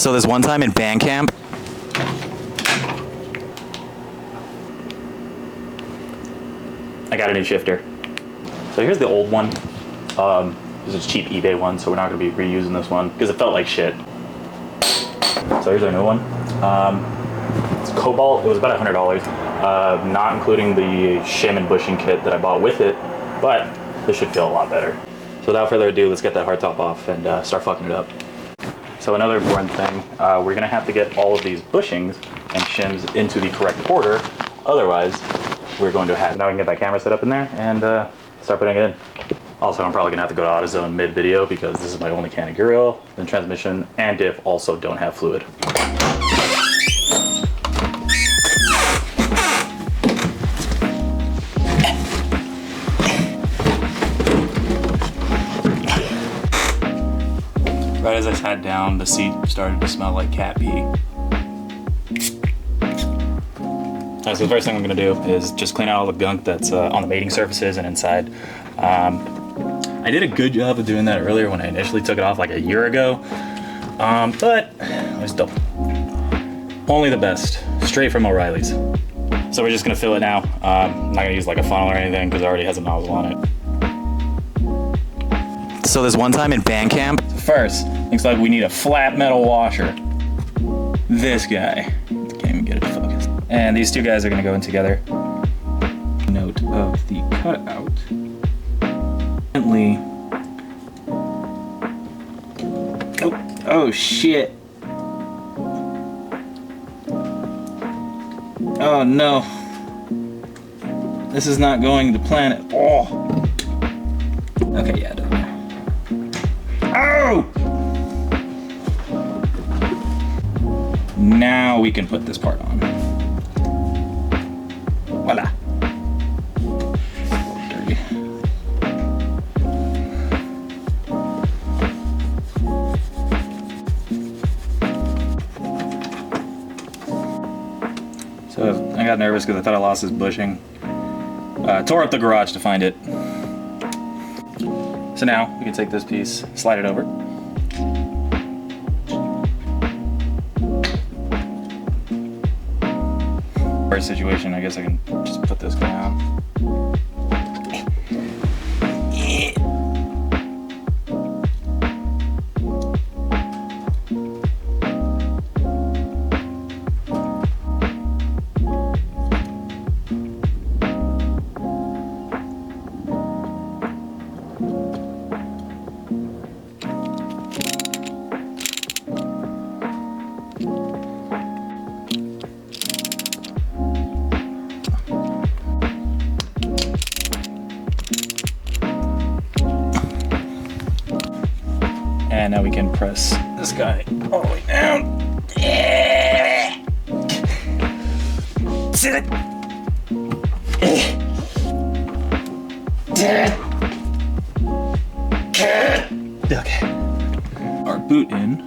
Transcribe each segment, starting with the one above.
So this one time in band camp, I got a new shifter. So here's the old one. This is a cheap eBay one, so we're not going to be reusing this one because it felt like shit. So here's our new one. It's Cobalt. It was about $100, not including the shim and bushing kit that I bought with it, but this should feel a lot better. So without further ado, let's get that hardtop off and start fucking it up. So another important thing, we're going to have to get all of these bushings and shims into the correct order. Otherwise, we're going to have... Now we can get that camera set up in there and start putting it in. Also, I'm probably going to have to go to AutoZone mid-video because this is my only can of gear oil. The transmission and diff also don't have fluid. Right as I sat down, the seat started to smell like cat pee. Alright, so the first thing I'm going to do is just clean out all the gunk that's on the mating surfaces and inside. I did a good job of doing that earlier when I initially took it off like a year ago, but it was double. Only the best, straight from O'Reilly's. So we're just going to fill it now. I'm not going to use like a funnel or anything because it already has a nozzle on it. So this one time in band camp, first, looks like we need a flat metal washer. This guy. Can't even get it focused. And these two guys are gonna go in together. Note of the cutout. Oh shit. Oh no. This is not going to plan at all. Okay, yeah, it doesn't. Oh! Now we can put this part on. Voila. Dirty. So I got nervous because I thought I lost this bushing. Tore up the garage to find it. So now we can take this piece, slide it over. First situation, I guess I can just put this down. And now we can press this guy all the way down. Yeah! Okay. Our boot in.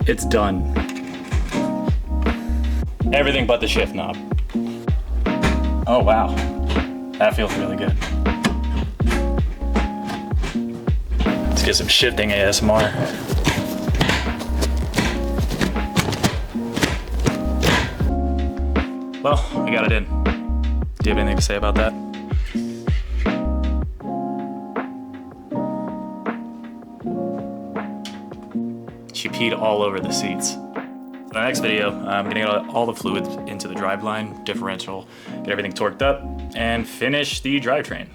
It's done. Everything but the shift knob. Oh wow, that feels really good. Let's get some shifting ASMR. Well, we got it in. Do you have anything to say about that? She peed all over the seats. In the next video, I'm gonna get all the fluids into the driveline, differential, get everything torqued up, and finish the drivetrain.